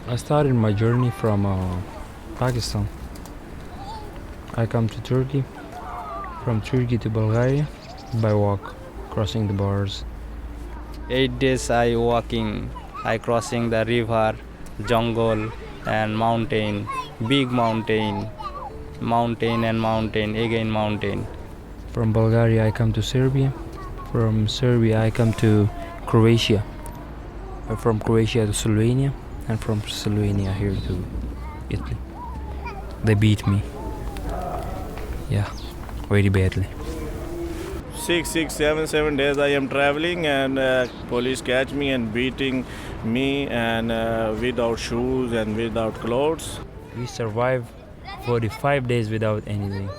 I started my journey from Pakistan. I come to Turkey, from Turkey to Bulgaria by walk, crossing the borders. 8 days I crossing the river, jungle and mountain, big mountain, mountain and mountain, again mountain. From Bulgaria I come to Serbia. From Serbia I come to Croatia. From Croatia to Slovenia, and from Slovenia here to Italy. They beat me. Yeah, very badly. 7 days I am traveling, and police catch me and beating me, and without shoes and without clothes. We survived 45 days without anything.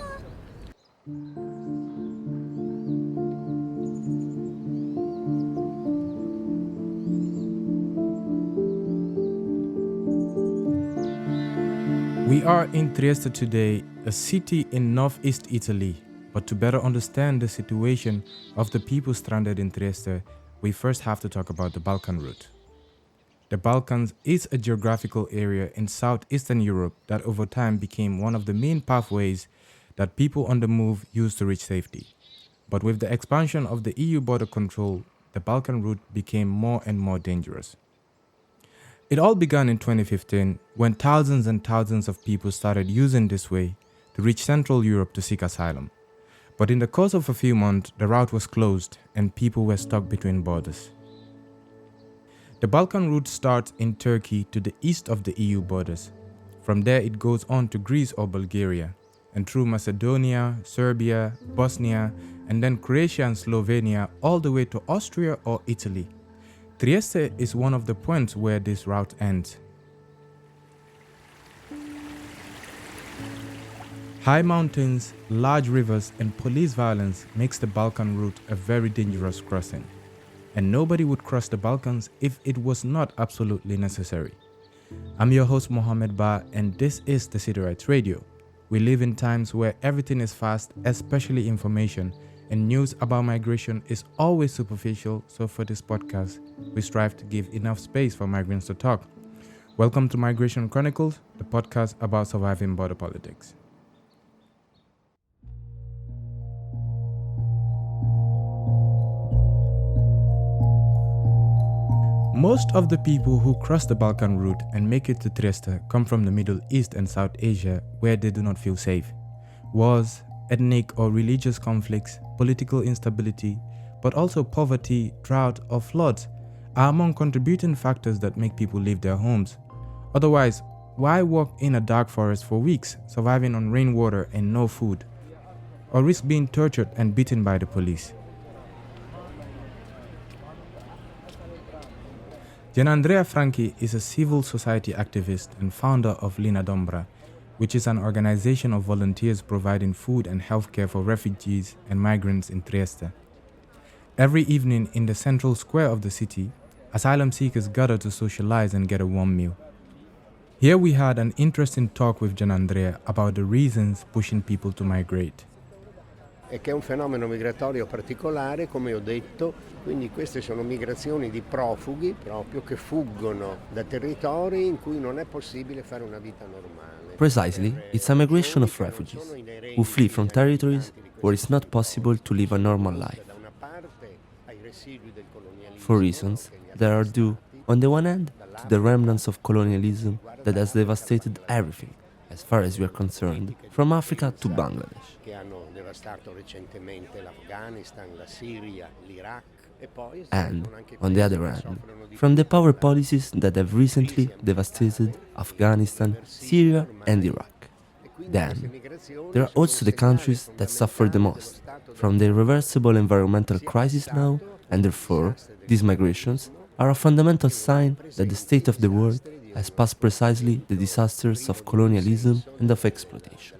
We are in Trieste today, a city in northeast Italy. But to better understand the situation of the people stranded in Trieste, we first have to talk about the Balkan Route. The Balkans is a geographical area in southeastern Europe that over time became one of the main pathways that people on the move used to reach safety. But with the expansion of the EU border control, the Balkan Route became more and more dangerous. It all began in 2015 when thousands and thousands of people started using this way to reach Central Europe to seek asylum. But in the course of a few months, the route was closed and people were stuck between borders. The Balkan Route starts in Turkey to the east of the EU borders. From there it goes on to Greece or Bulgaria, and through Macedonia, Serbia, Bosnia, and then Croatia and Slovenia all the way to Austria or Italy. Trieste is one of the points where this route ends. High mountains, large rivers, and police violence makes the Balkan Route a very dangerous crossing. And nobody would cross the Balkans if it was not absolutely necessary. I'm your host Mohamed Bah, and this is the City Rights Radio. We live in times where everything is fast, especially information, and news about migration is always superficial, so for this podcast, we strive to give enough space for migrants to talk. Welcome to Migration Chronicles, the podcast about surviving border politics. Most of the people who cross the Balkan route and make it to Trieste come from the Middle East and South Asia, where they do not feel safe. Wars, ethnic or religious conflicts, political instability, but also poverty, drought, or floods are among contributing factors that make people leave their homes. Otherwise, why walk in a dark forest for weeks, surviving on rainwater and no food? Or risk being tortured and beaten by the police? Gianandrea Franchi is a civil society activist and founder of Lina Dombra, which is an organization of volunteers providing food and healthcare for refugees and migrants in Trieste. Every evening in the central square of the city, asylum seekers gather to socialize and get a warm meal. Here we had an interesting talk with Gianandrea about the reasons pushing people to migrate. E che è un fenomeno migratorio particolare, come ho detto, quindi queste sono migrazioni di profughi proprio che fuggono da territori in cui non è possibile fare una vita normale. Precisely, it's a migration of refugees who flee from territories where it's not possible to live a normal life. For reasons that are due, on the one hand, to the remnants of colonialism that has devastated everything, as far as we are concerned, from Africa to Bangladesh. And, on the other hand, from the power policies that have recently devastated Afghanistan, Syria and Iraq. Then, there are also the countries that suffer the most from the irreversible environmental crisis now, and therefore, these migrations are a fundamental sign that the state of the world has passed precisely the disasters of colonialism and of exploitation.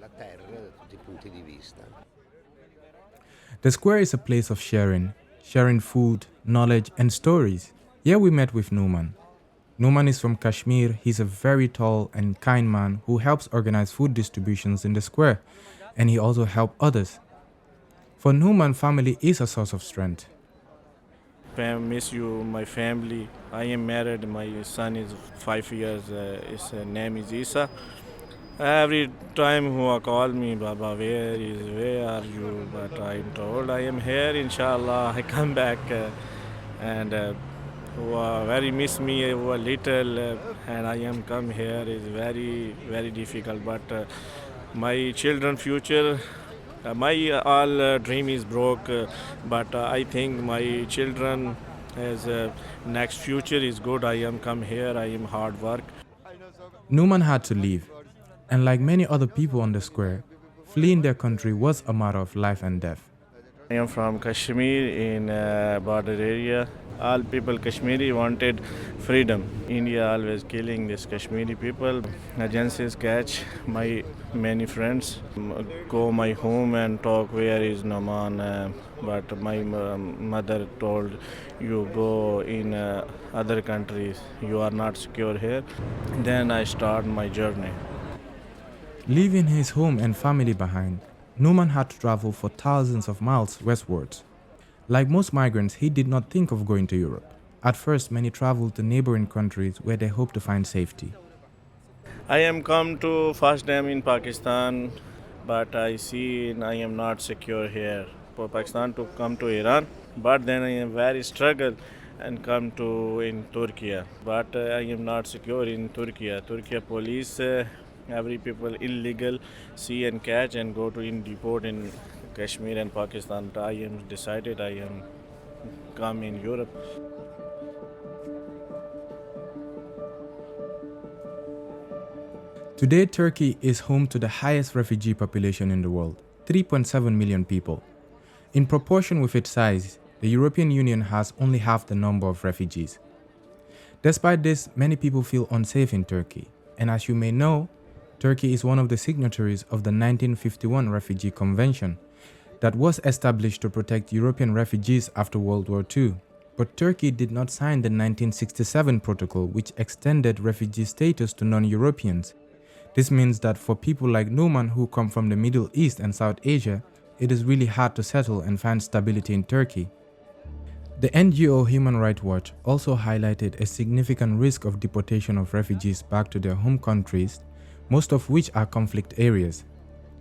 The square is a place of sharing food, knowledge, and stories. Here we met with Noman. Noman is from Kashmir. He's a very tall and kind man who helps organize food distributions in the square, and he also helps others. For Noman, family is a source of strength. miss you, my family. I am married. My son is 5 years. His name is Isa. Every time who call me, Baba, where are you? But I'm told I am here. Inshallah, I come back and who very miss me who are little and I am come here is very difficult. But my children future. My all dream is broke, but I think my children as next future is good. I am come here. I am hard work. Noman had to leave, and like many other people on the square, fleeing their country was a matter of life and death. I am from Kashmir in border area. All people Kashmiri wanted freedom. India always killing this Kashmiri people. Agencies catch my many friends. Go my home and talk where is Noman. But my mother told you go in other countries. You are not secure here. Then I start my journey. Leaving his home and family behind, Noman had to travel for thousands of miles westwards. Like most migrants, he did not think of going to Europe. At first, many traveled to neighboring countries where they hoped to find safety. I am come to first time in Pakistan, but I see I am not secure here. For Pakistan to come to Iran, but then I am very struggle and come to in Turkey. But I am not secure in Turkey. Turkey police, every people illegal see and catch and go to in deport in Kashmir and Pakistan. I am decided I am come in Europe. Today, Turkey is home to the highest refugee population in the world, 3.7 million people. In proportion with its size, the European Union has only half the number of refugees. Despite this, many people feel unsafe in Turkey, and as you may know, Turkey is one of the signatories of the 1951 Refugee Convention that was established to protect European refugees after World War II. But Turkey did not sign the 1967 protocol, which extended refugee status to non-Europeans. This means that for people like Noman who come from the Middle East and South Asia, it is really hard to settle and find stability in Turkey. The NGO Human Rights Watch also highlighted a significant risk of deportation of refugees back to their home countries, most of which are conflict areas.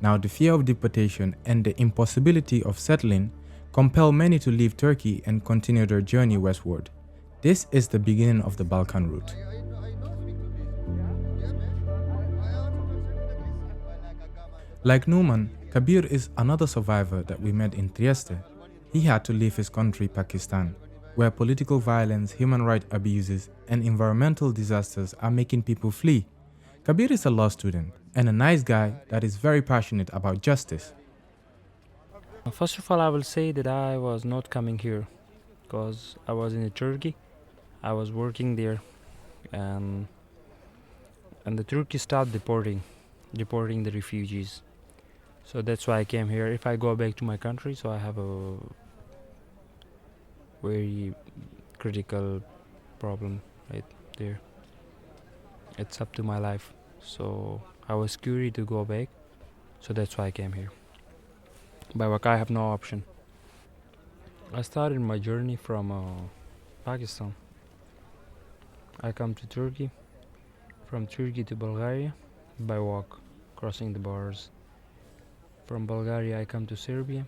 Now, the fear of deportation and the impossibility of settling compel many to leave Turkey and continue their journey westward. This is the beginning of the Balkan Route. Like Noman, Kabir is another survivor that we met in Trieste. He had to leave his country, Pakistan, where political violence, human rights abuses, and environmental disasters are making people flee. Kabir is a law student and a nice guy that is very passionate about justice. First of all, I will say that I was not coming here because I was in Turkey. I was working there, and the Turkey stopped deporting the refugees. So that's why I came here. If I go back to my country, so I have a very critical problem right there. It's up to my life. So I was curious to go back. So that's why I came here. But I have no option. I started my journey from Pakistan. I come to Turkey. From Turkey to Bulgaria by walk, crossing the borders. From Bulgaria I come to Serbia.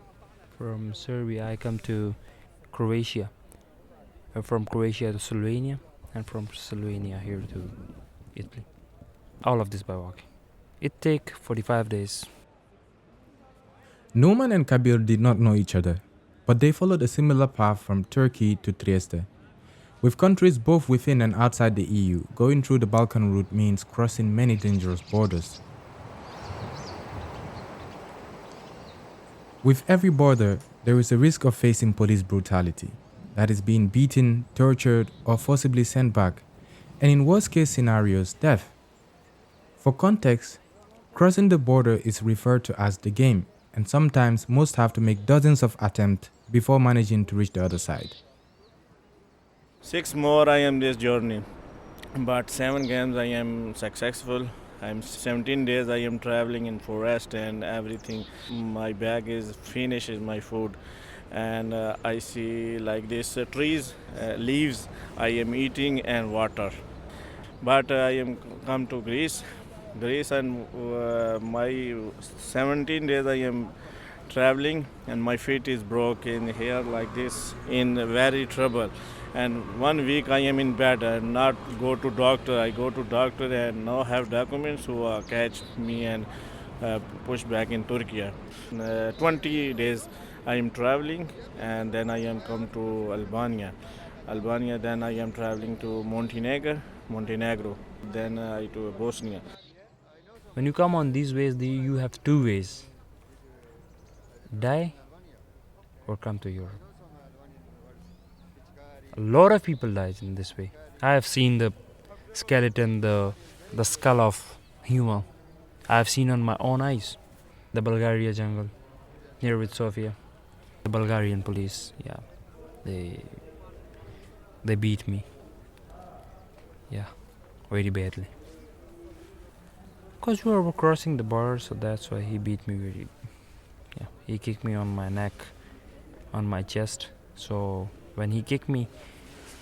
From Serbia I come to Croatia. From Croatia to Slovenia. And from Slovenia here to Italy. All of this by walking. It take 45 days. Noman and Kabir did not know each other, but they followed a similar path from Turkey to Trieste. With countries both within and outside the EU, going through the Balkan route means crossing many dangerous borders. With every border, there is a risk of facing police brutality, that is being beaten, tortured, or forcibly sent back, and in worst-case scenarios, death. For context, crossing the border is referred to as the game, and sometimes most have to make dozens of attempts before managing to reach the other side. 6 more I am this journey, but 7 games I am successful. I'm 17 days I am traveling in forest and everything. My bag is finished, my food. and I see like this trees, leaves. I am eating and water. But I am come to Greece, and my 17 days I am traveling, and my feet is broken here like this, in very trouble. And 1 week I am in bed and not go to doctor. I go to doctor and now have documents who catch me and push back in Turkey. 20 days I am traveling, and then I am come to Albania. Then I am traveling to Montenegro. Then I to Bosnia. When you come on these ways, you have two ways: die or come to Europe. A lot of people died in this way. I have seen the skeleton, the skull of human. I have seen on my own eyes. The Bulgaria jungle, near with Sofia. The Bulgarian police, yeah, they beat me. Yeah, very badly. Because we were crossing the border, so that's why he beat me very. Yeah, he kicked me on my neck, on my chest. So when he kicked me,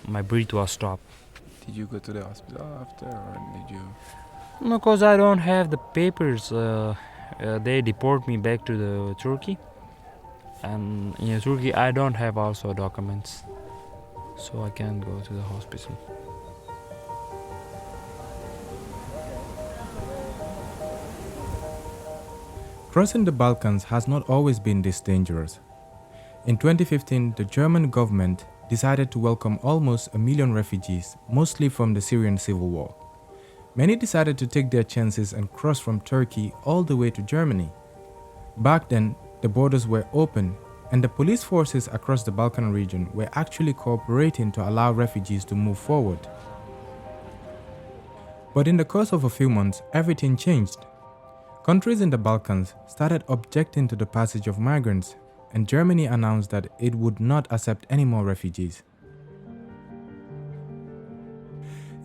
my breath was stopped. Did you go to the hospital after, or did you? No, because I don't have the papers. They deport me back to the Turkey, and in Turkey I don't have also documents, so I can't go to the hospital. Crossing the Balkans has not always been this dangerous. In 2015, the German government decided to welcome almost 1 million refugees, mostly from the Syrian civil war. Many decided to take their chances and cross from Turkey all the way to Germany. Back then, the borders were open, and the police forces across the Balkan region were actually cooperating to allow refugees to move forward. But in the course of a few months, everything changed. Countries in the Balkans started objecting to the passage of migrants, and Germany announced that it would not accept any more refugees.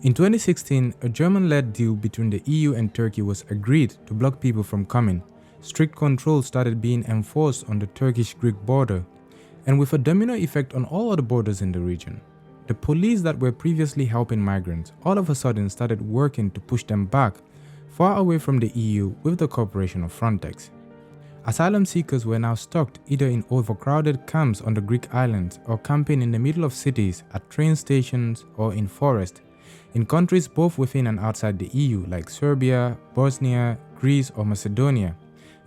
In 2016, a German-led deal between the EU and Turkey was agreed to block people from coming. Strict controls started being enforced on the Turkish-Greek border, and with a domino effect on all other borders in the region. The police that were previously helping migrants all of a sudden started working to push them back, far away from the EU with the cooperation of Frontex. Asylum seekers were now stuck either in overcrowded camps on the Greek islands or camping in the middle of cities, at train stations or in forests, in countries both within and outside the EU like Serbia, Bosnia, Greece or Macedonia.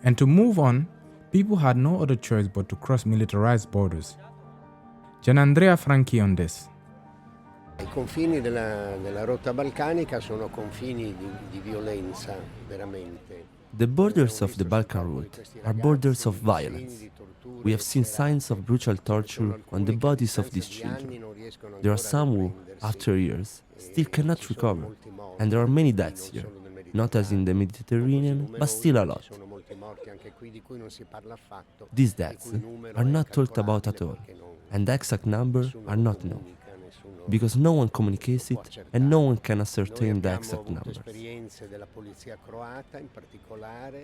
And to move on, people had no other choice but to cross militarized borders. Gianandrea Franchi on this. I confini della rotta balcanica sono confini di violenza, veramente. The borders of the Balkan Route are borders of violence. We have seen signs of brutal torture on the bodies of these children. There are some who, after years, still cannot recover, and there are many deaths here, not as in the Mediterranean, but still a lot. These deaths are not talked about at all, and the exact number are not known, because no one communicates it and no one can ascertain the exact numbers.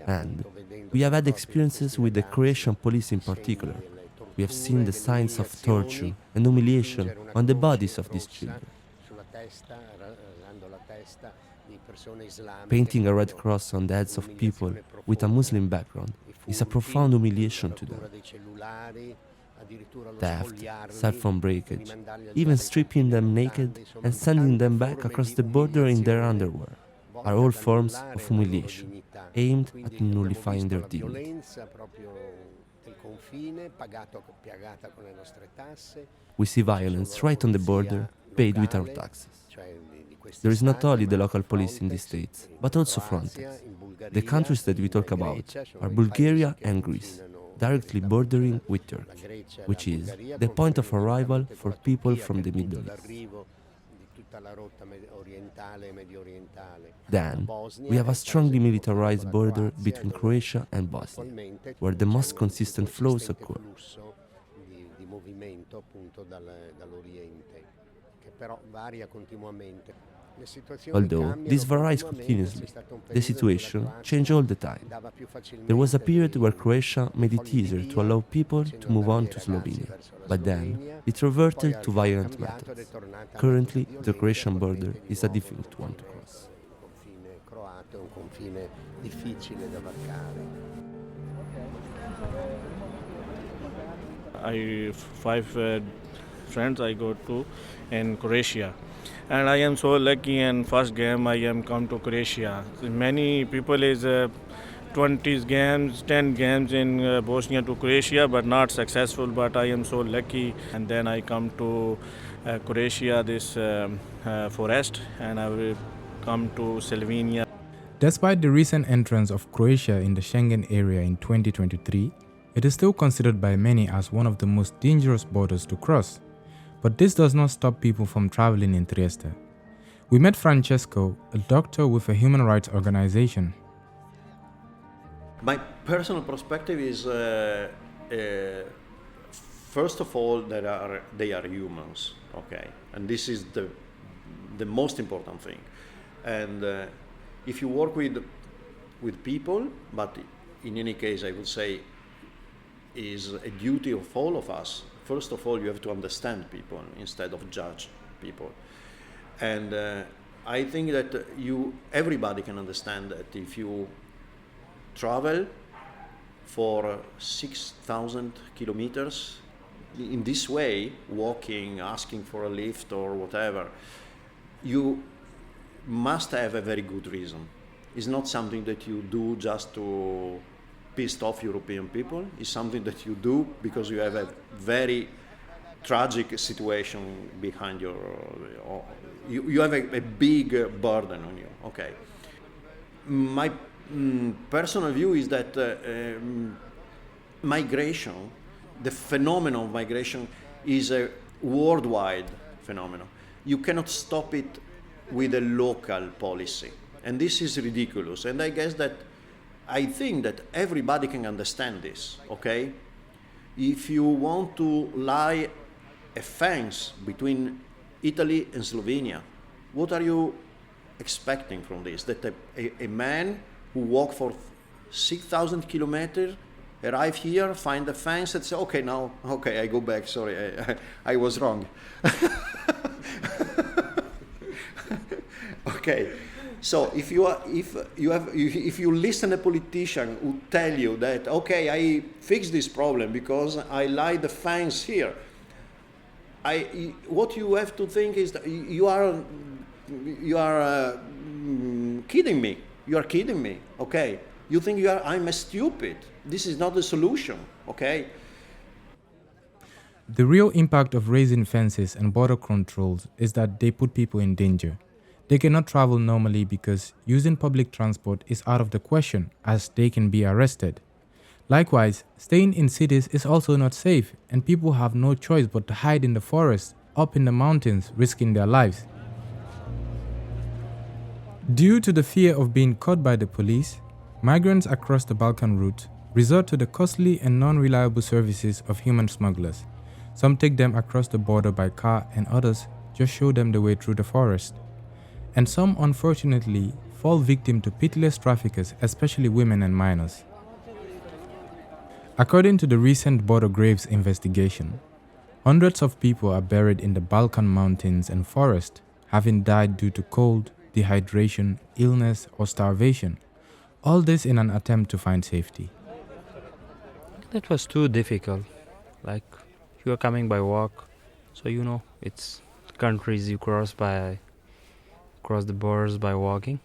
And we have had experiences with the Croatian police in particular. We have seen the signs of torture and humiliation on the bodies of these children. Painting a red cross on the heads of people with a Muslim background is a profound humiliation to them. Theft, cell-phone breakage, even stripping them naked and sending them back across the border in their underwear are all forms of humiliation aimed at nullifying their dignity. We see violence right on the border, paid with our taxes. There is not only the local police in these states, but also Frontex. The countries that we talk about are Bulgaria and Greece, directly bordering with Turkey, which is the point of arrival for people from the Middle East. Then, we have a strongly militarized border between Croatia and Bosnia, where the most consistent flows occur. Although this varies continuously, the situation changes all the time. There was a period where Croatia made it easier to allow people to move on to Slovenia, but then it reverted to violent methods. Currently, the Croatian border is a difficult one to cross. I five friends I go to in Croatia, and I am so lucky. And first game I am come to Croatia. Many people is 20 games, 10 games in Bosnia to Croatia, but not successful. But I am so lucky, and then I come to Croatia, this forest, and I will come to Slovenia. Despite the recent entrance of Croatia in the Schengen area in 2023, it is still considered by many as one of the most dangerous borders to cross. But this does not stop people from traveling in Trieste. We met Francesco, a doctor with a human rights organization. My personal perspective is, first of all, they are humans, okay, and this is the most important thing. And if you work with people, but in any case, I would say, is a duty of all of us. First of all, you have to understand people instead of judge people. And I think that everybody can understand that if you travel for 6,000 kilometers in this way, walking, asking for a lift or whatever, you must have a very good reason. It's not something that you do just to piss off European people. It's something that you do because you have a very tragic situation behind you have a big burden on you. Okay. My personal view is that migration, the phenomenon of migration, is a worldwide phenomenon. You cannot stop it with a local policy, and this is ridiculous. And I think that everybody can understand this. Okay, if you want to lie a fence between Italy and Slovenia, what are you expecting from this? That a man who walked for 6,000 kilometers, arrive here, find a fence, and say, okay, I go back. Sorry, I was wrong. Okay, so if you listen to a politician who tell you that, okay, I fix this problem because I light the fence here, what you have to think is that you are kidding me. You are kidding me. Okay, you think I'm a stupid. This is not the solution. Okay. The real impact of raising fences and border controls is that they put people in danger. They cannot travel normally because using public transport is out of the question, as they can be arrested. Likewise, staying in cities is also not safe, and people have no choice but to hide in the forest, up in the mountains, risking their lives. Due to the fear of being caught by the police, migrants across the Balkan route resort to the costly and non-reliable services of human smugglers. Some take them across the border by car, and others just show them the way through the forest. And some, unfortunately, fall victim to pitiless traffickers, especially women and minors. According to the recent Border Graves investigation, hundreds of people are buried in the Balkan mountains and forest, having died due to cold, dehydration, illness, or starvation. All this in an attempt to find safety. That was too difficult. Like, you are coming by walk, so it's countries you cross the borders by walking.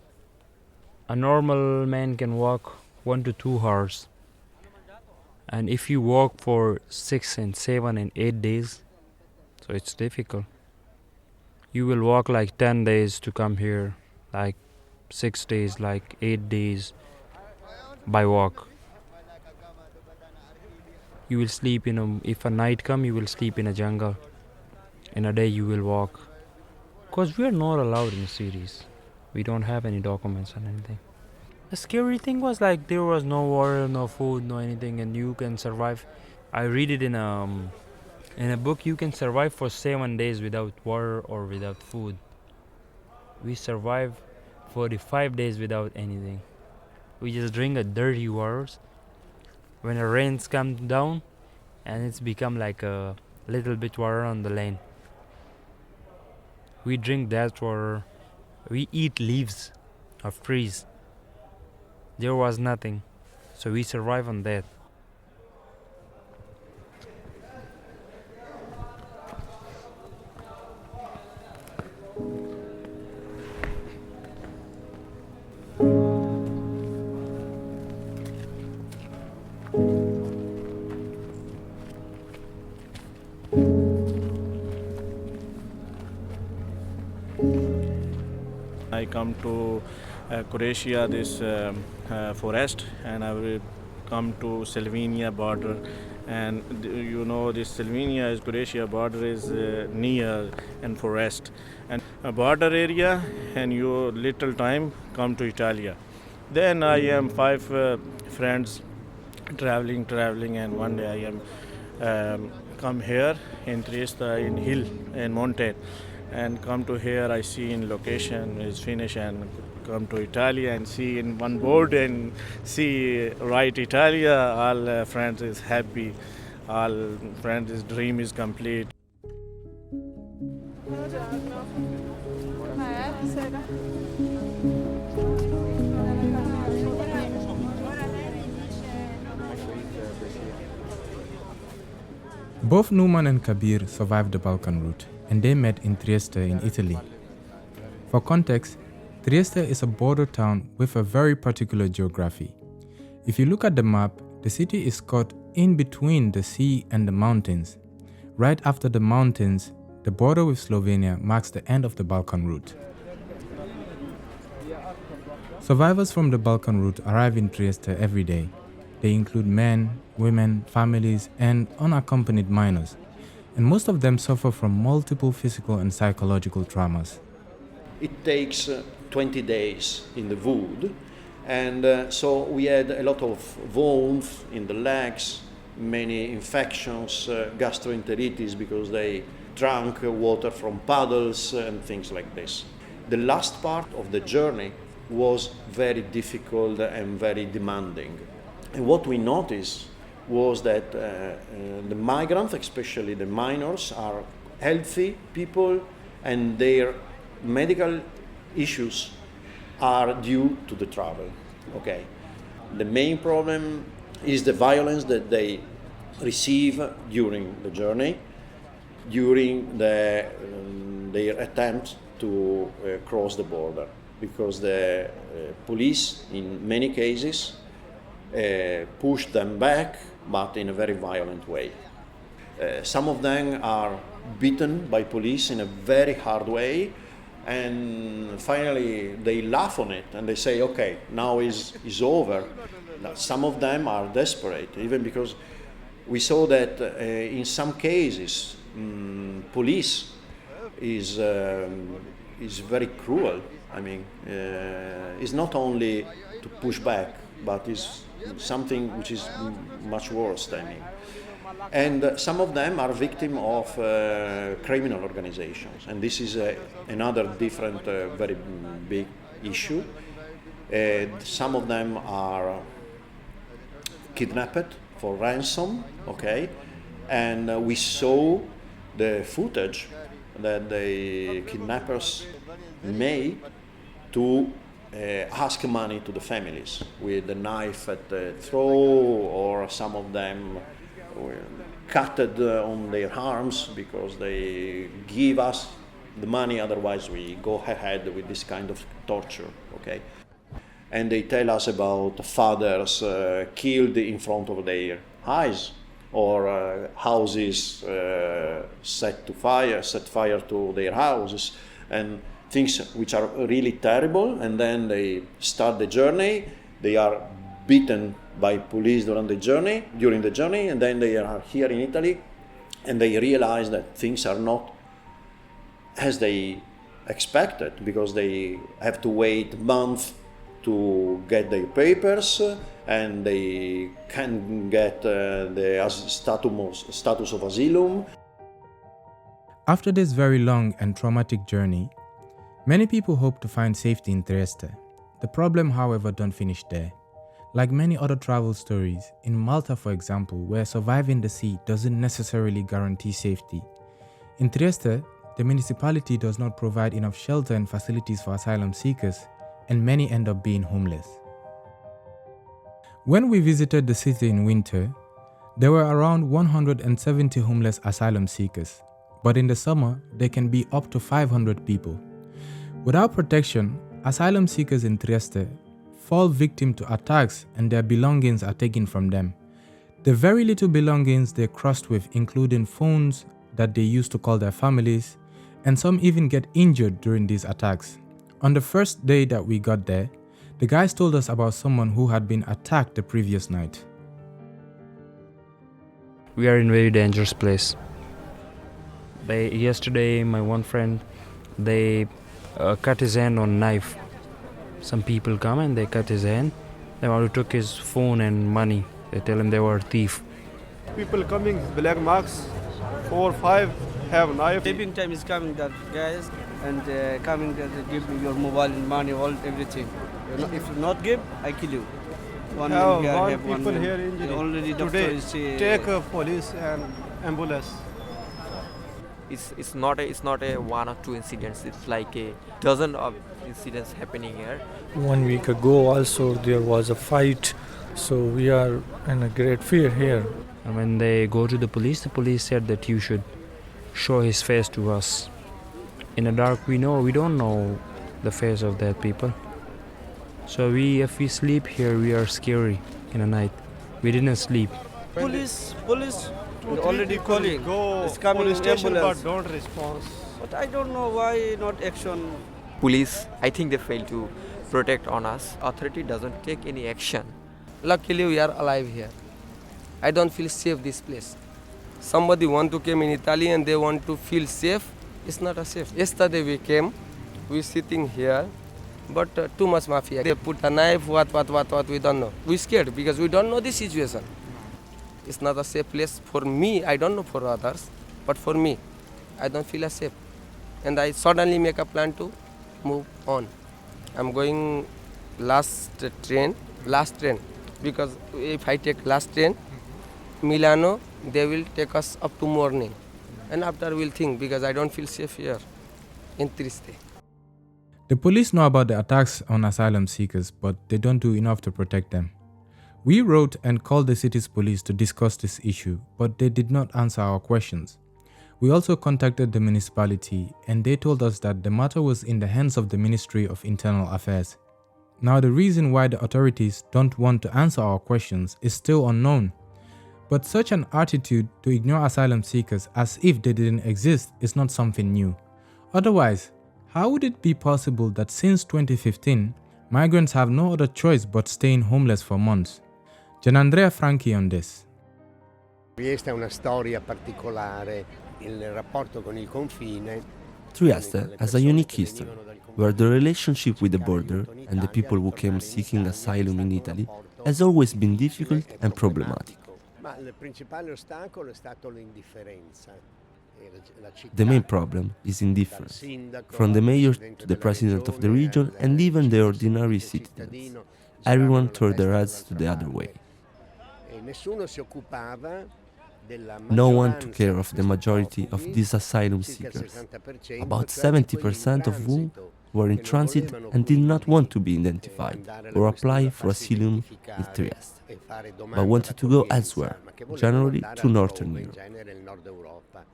A normal man can walk 1 to 2 hours. And if you walk for 6 and 7 and 8 days, so it's difficult. You will walk like 10 days to come here, like 6 days, like 8 days by walk. You will sleep if a night come, you will sleep in a jungle. In a day you will walk. Because we are not allowed in the cities. We don't have any documents and anything. The scary thing was like there was no water, no food, no anything, and you can survive. I read it in a book. You can survive for 7 days without water or without food. We survived 45 days without anything. We just drink a dirty waters when the rains come down, and it's become like a little bit water on the lane. We drink that water. We eat leaves of trees. There was nothing, so we survive on that. I come to Croatia, this forest, and I will come to Slovenia border. And you know, this Slovenia is Croatia border is near and forest and a border area, and you little time come to Italia. Then I am five friends traveling, and one day I am come here in Trieste in hill and mountain, and come to here. I see in location is finished and come to Italy and see in one board and see right Italia. All friends is happy. All friends' dream is complete. Both Noman and Kabir survived the Balkan route, and they met in Trieste in Italy. For context, Trieste is a border town with a very particular geography. If you look at the map, the city is caught in between the sea and the mountains. Right after the mountains, the border with Slovenia marks the end of the Balkan route. Survivors from the Balkan route arrive in Trieste every day. They include men, women, families, and unaccompanied minors, and most of them suffer from multiple physical and psychological traumas. It takes 20 days in the wood, and so we had a lot of wounds in the legs, many infections, gastroenteritis because they drank water from puddles and things like this. The last part of the journey was very difficult and very demanding. And what we noticed was that the migrants, especially the minors, are healthy people, and their medical issues are due to the travel. Okay. The main problem is the violence that they receive during the journey, during their attempt to cross the border, because the police, in many cases, push them back, but in a very violent way. Some of them are beaten by police in a very hard way, and finally they laugh on it and they say, okay, now is over. Now, some of them are desperate, even because we saw that in some cases police is very cruel. I mean, it's not only to push back, but is something which is much worse, I mean. And some of them are victims of criminal organizations, and this is another different, very big issue. Some of them are kidnapped for ransom, okay? And we saw the footage that the kidnappers made to ask money to the families with a knife at the throat, or some of them cut on their arms because they give us the money, otherwise we go ahead with this kind of torture, okay? And they tell us about fathers killed in front of their eyes, or houses set fire to their houses, and things which are really terrible. And then they start the journey, they are beaten by police during the journey, and then they are here in Italy, and they realize that things are not as they expected, because they have to wait months to get their papers, and they can get the status of asylum. After this very long and traumatic journey, Many people hope to find safety in Trieste. The problem, however, don't finish there. Like many other travel stories, in Malta, for example, where surviving the sea doesn't necessarily guarantee safety. In Trieste, the municipality does not provide enough shelter and facilities for asylum seekers, and many end up being homeless. When we visited the city in winter, there were around 170 homeless asylum seekers, but in the summer, there can be up to 500 people. Without protection, asylum seekers in Trieste fall victim to attacks and their belongings are taken from them. The very little belongings they're crossed with, including phones that they use to call their families, and some even get injured during these attacks. On the first day that we got there, the guys told us about someone who had been attacked the previous night. We are in a very dangerous place. Yesterday, my one friend, they cut his hand on knife. Some people come and they cut his hand. They want to take his phone and money. They tell him they were a thief. People coming, black marks, 4 or 5 have knife. Sleeping time is coming, that guys, and coming to give me your mobile and money, all everything. If you not give, I kill you. One people here injured. Already Today, is, take police and ambulance. It's not a one or two incidents. It's like a dozen of incidents happening here. 1 week ago also there was a fight, so we are in a great fear here. And when they go to the police said that you should show his face to us. In the dark, we don't know the face of that people. So if we sleep here, we are scary in the night. We didn't sleep. Police, already calling. Go it's coming police station, ambulance. but don't respond. But I don't know why not action. Police, I think they fail to protect on us. Authority doesn't take any action. Luckily we are alive here. I don't feel safe this place. Somebody want to come in Italy and they want to feel safe. It's not a safe. Yesterday we came, we sitting here, but too much mafia. They put a knife, what, we don't know. We scared because we don't know the situation. It's not a safe place for me. I don't know for others, but for me, I don't feel safe. And I suddenly make a plan to move on. I'm going last train, because if I take last train, Milano, they will take us up to morning. And after we'll think, because I don't feel safe here in Trieste. The police know about the attacks on asylum seekers, but they don't do enough to protect them. We wrote and called the city's police to discuss this issue, but they did not answer our questions. We also contacted the municipality and they told us that the matter was in the hands of the Ministry of Internal Affairs. Now, the reason why the authorities don't want to answer our questions is still unknown. But such an attitude to ignore asylum seekers as if they didn't exist is not something new. Otherwise, how would it be possible that since 2015, migrants have no other choice but staying homeless for months? Gianandrea Franchi on this. Trieste è una storia particolare, il rapporto con il confine. Trieste has a unique history, where the relationship with the border and the people who came seeking asylum in Italy has always been difficult and problematic. Ma il principale ostacolo è stato l'indifferenza. The main problem is indifference, from the mayor to the president of the region and even the ordinary citizens. Everyone turned their heads to the other way. No one took care of the majority of these asylum seekers, about 70% of whom were in transit and did not want to be identified or apply for asylum in Trieste, but wanted to go elsewhere, generally to Northern Europe.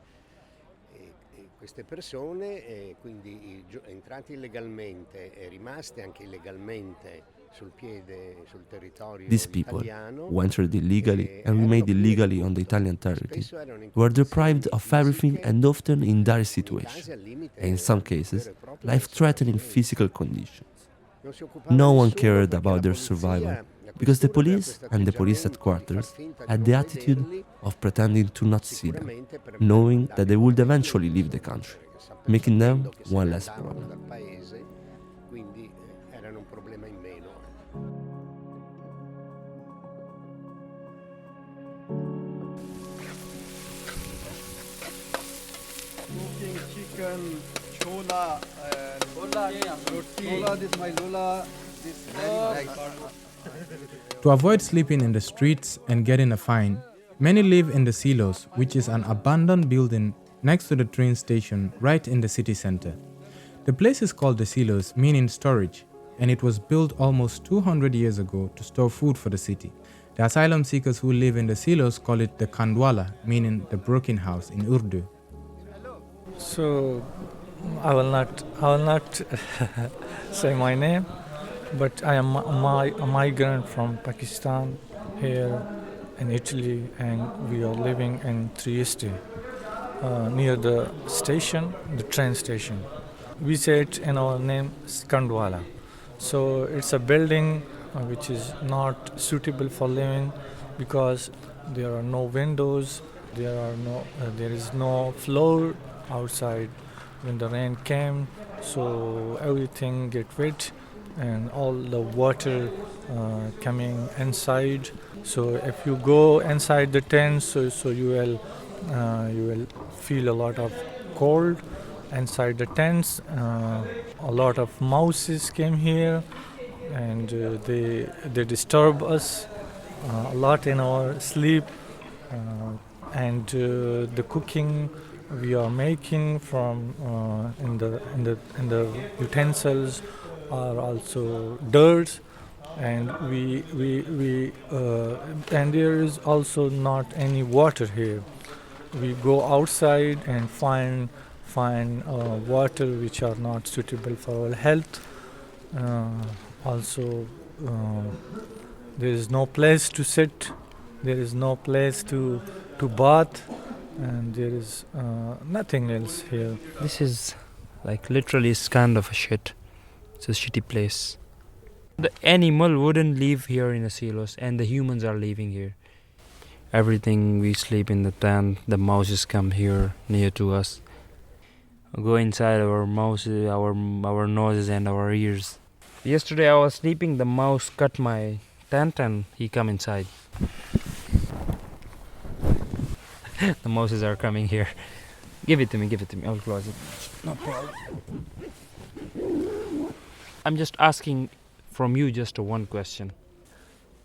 Queste persone, quindi entrati illegalmente e rimaste anche illegalmente sul territorio italiano. These people, who entered illegally and remained illegally on the Italian territory, were deprived of everything and often in dire situations, and in some cases, life-threatening physical conditions. No one cared about their survival, because the police and the police headquarters had the attitude of pretending to not see them, knowing that they would eventually leave the country, making them one less problem. Cooking chicken, Lola, Lola, this my Lola, this very nice. To avoid sleeping in the streets and getting a fine, many live in the silos, which is an abandoned building next to the train station right in the city center. The place is called the silos, meaning storage, and it was built almost 200 years ago to store food for the city. The asylum seekers who live in the silos call it the Kandwala, meaning the broken house in Urdu. So I will not say my name, but I am a migrant from Pakistan here in Italy, and we are living in Trieste, near the station, the train station. We say it in our name Kandwala. So it's a building which is not suitable for living because there are no windows, there is no floor outside when the rain came, so everything get wet and all the water coming inside. So if you go inside the tent, so you will feel a lot of cold inside the tents. A lot of mouses came here, and they disturb us a lot in our sleep. And the cooking we are making from in the utensils are also dirt, and and there is also not any water here. We go outside and find water which are not suitable for our health. Also, there is no place to sit, there is no place to bath, and there is nothing else here. This is like literally is kind of a shit. It's a shitty place. The animal wouldn't live here in the silos, and the humans are living here. Everything, we sleep in the tent, the mouses come here near to us. Go inside our mouses, our noses and our ears. Yesterday I was sleeping, the mouse cut my tent and he come inside. The mouses are coming here. Give it to me, I'll close it. No problem. I'm just asking from you just one question.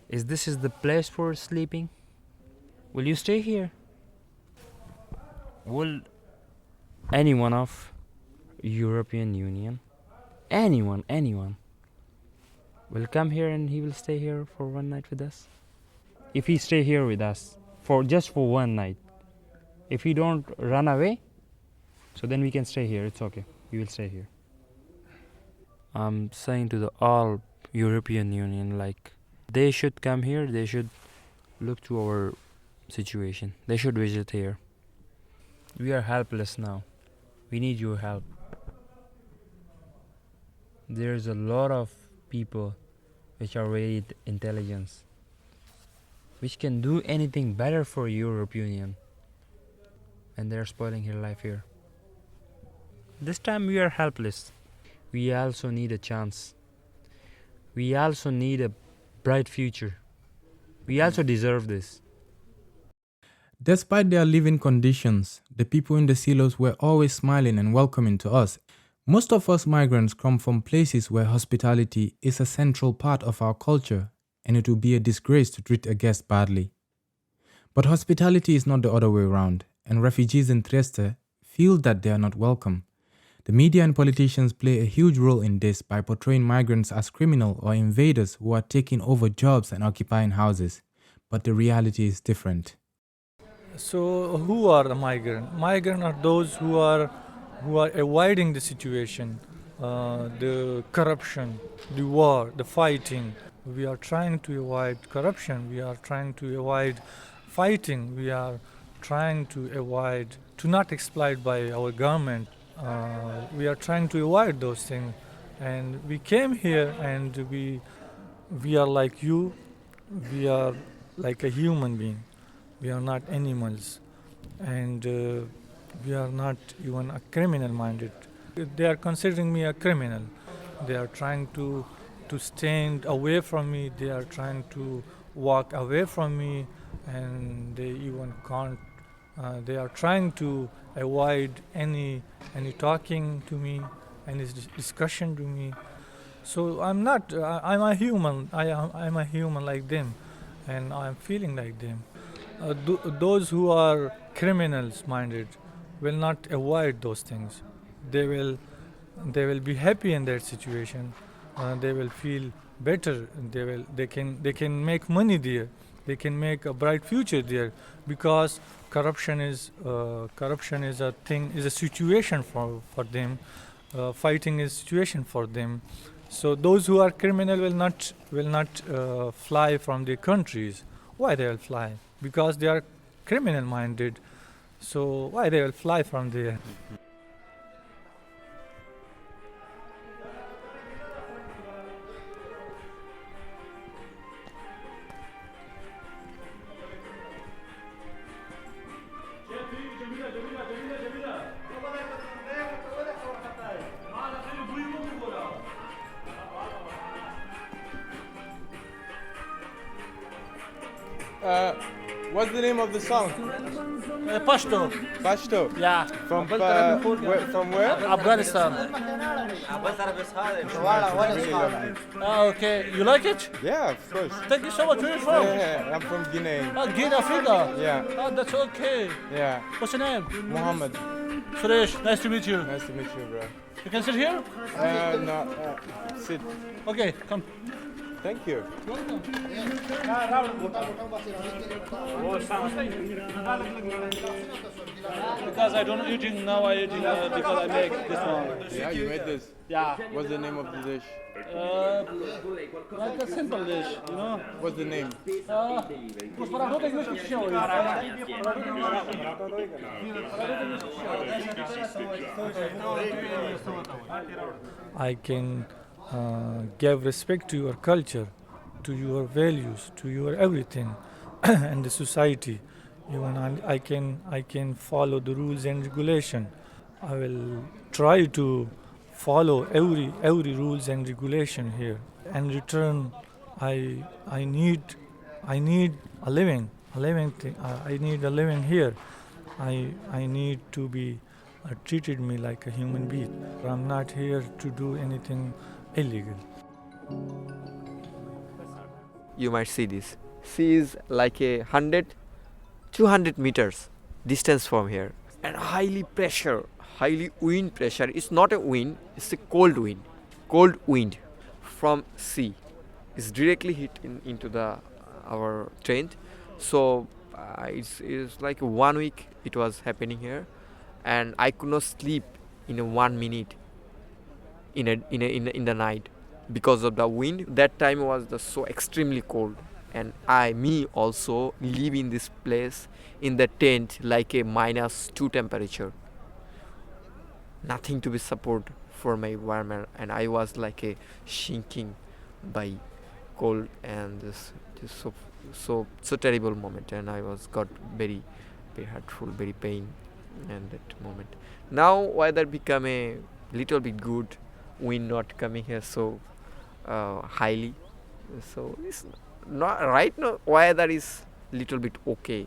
Is this the place for sleeping? Will you stay here? Will anyone of European Union, anyone will come here and he will stay here for one night with us? If he stay here with us just for one night, if he don't run away, so then we can stay here. It's okay. We will stay here. I'm saying to the all European Union, like, they should come here. They should look to our situation. They should visit here. We are helpless now. We need your help. There's a lot of people which are very intelligent, which can do anything better for Europe Union, and they're spoiling your life here. This time we are helpless. We also need a chance. We also need a bright future. We also deserve this. Despite their living conditions, the people in the silos were always smiling and welcoming to us. Most of us migrants come from places where hospitality is a central part of our culture, and it would be a disgrace to treat a guest badly. But hospitality is not the other way around, and refugees in Trieste feel that they are not welcome. The media and politicians play a huge role in this by portraying migrants as criminal or invaders who are taking over jobs and occupying houses. But the reality is different. So who are the migrants? Migrants are those who are avoiding the situation, the corruption, the war, the fighting. We are trying to avoid corruption. We are trying to avoid fighting. We are trying to avoid to not exploited by our government. We are trying to avoid those things, and we came here, and we are like you. We are like a human being. We are not animals, and we are not even a criminal minded. They are considering me a criminal. They are trying to stand away from me. They are trying to walk away from me, and they even can't. They are trying to avoid any talking to me, any discussion to me. So I'm not. I'm a human. I'm a human like them, and I'm feeling like them. Those who are criminals minded will not avoid those things. They will be happy in that situation. They will feel better. They can make money there. They can make a bright future there, because corruption is a thing, is a situation for them. Fighting is situation for them. So those who are criminal will not fly from their countries. Why they will fly? Because they are criminal minded. So why they will fly from there? What's the name of the song? Pashto. Pashto? Yeah. From where? Afghanistan. Really lovely. Okay. You like it? Yeah, of course. Thank you so much. Where are you from? Yeah, I'm from Guinea. Guinea, Africa? Yeah. Oh, that's okay. Yeah. What's your name? Mohamed. Suresh, nice to meet you. Nice to meet you, bro. You can sit here? No, sit. Okay, come. Thank you. Welcome. Because I don't eating now, I eating because I make this one. Yeah, you made this? Yeah. What's the name of the dish? Like a simple dish, you know. What's the name? I can give respect to your culture, to your values, to your everything, and the society. Even I can follow the rules and regulation. I will try to follow every rules and regulation here. In return, I need a living thing. I need a living here. I need to be treated me like a human being. I'm not here to do anything illegal. You might see this. Sea is like 200 meters distance from here, and highly wind pressure. It's not a wind, it's a cold wind from sea. It's directly hit into our tent. So it's like 1 week it was happening here, and I could not sleep in 1 minute in the night because of the wind. That time was so extremely cold, and me also live in this place in the tent like a -2 temperature. Nothing to be support for my environment, and I was like a sinking by cold, and this so terrible moment, and I got very hurtful, very pain in that moment. Now weather become a little bit good, wind not coming here so highly, so it's not right now. Weather is little bit okay,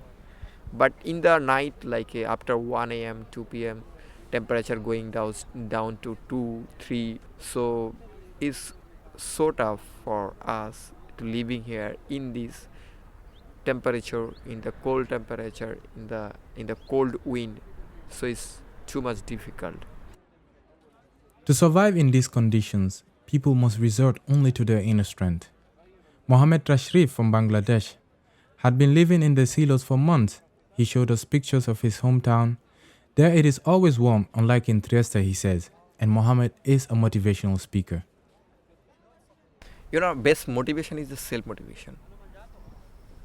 but in the night, like after 1 a.m. 2 p.m. temperature going down to 2-3, so it's so tough for us to living here in this temperature, in the cold temperature, in the cold wind. So it's too much difficult. To survive in these conditions, people must resort only to their inner strength. Mohamed Tashrif from Bangladesh had been living in the silos for months. He showed us pictures of his hometown. There it is always warm, unlike in Trieste, he says, and Mohamed is a motivational speaker. Best motivation is the self-motivation,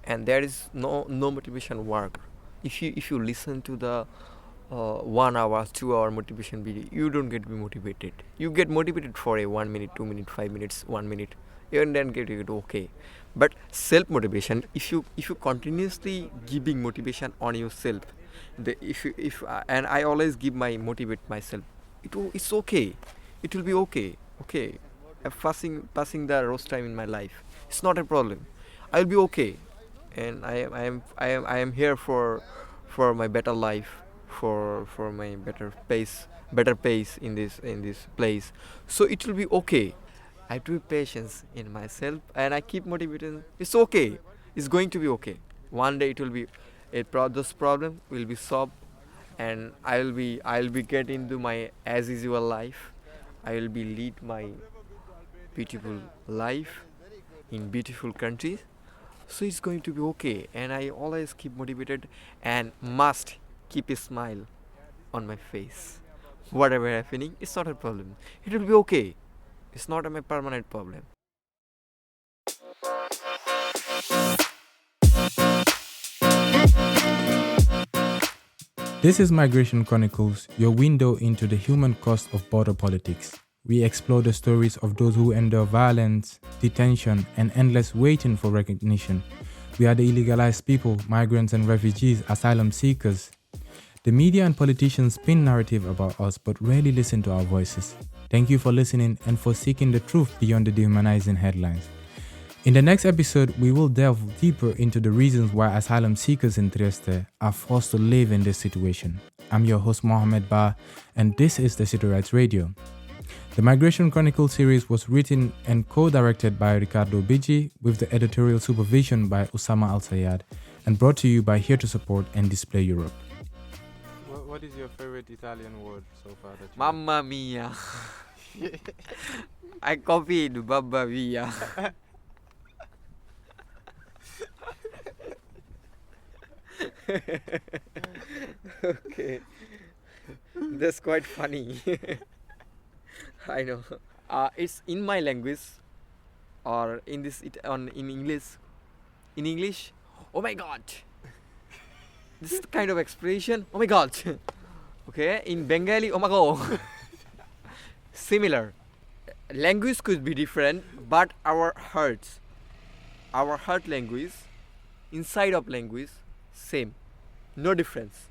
and there is no motivation work. If you listen to the 1 hour, 2 hour motivation video, you don't get motivated. You get motivated for a 1 minute, 2 minutes, 5 minutes, 1 minute, and then get it okay. But self-motivation, if you continuously giving motivation on yourself, and I always motivate myself, it's okay. It will be okay. Okay, passing the roast time in my life, it's not a problem. I'll be okay, and I am here for my better life, for my better pace in this place. So it will be okay. I have to be patient in myself, and I keep motivating. It's okay. It's going to be okay. One day it will be this problem will be solved, and I'll be get into my as usual life. I will be lead my beautiful life in beautiful countries. So it's going to be okay, and I always keep motivated and must keep a smile on my face. Whatever happening, it's not a problem. It will be okay. It's not my permanent problem. This is Migration Chronicles, your window into the human cost of border politics. We explore the stories of those who endure violence, detention, and endless waiting for recognition. We are the illegalized people, migrants and refugees, asylum seekers. The media and politicians spin narrative about us but rarely listen to our voices. Thank you for listening and for seeking the truth beyond the dehumanizing headlines. In the next episode, we will delve deeper into the reasons why asylum seekers in Trieste are forced to live in this situation. I'm your host Mohamed Bah, and this is the City Rights Radio. The Migration Chronicles series was written and co-directed by Riccardo Biggi with the editorial supervision by Osama al Sayad and brought to you by Here to Support and Display Europe. What is your favorite Italian word so far? Mamma mia. I copied Babba Via. Okay. That's quite funny. I know. It's in my language, or in English. In English, oh my God. This is the kind of expression. Oh my God. Okay. In Bengali, oh my God. Similar. Language could be different, but our heart language, inside of language, same. No difference.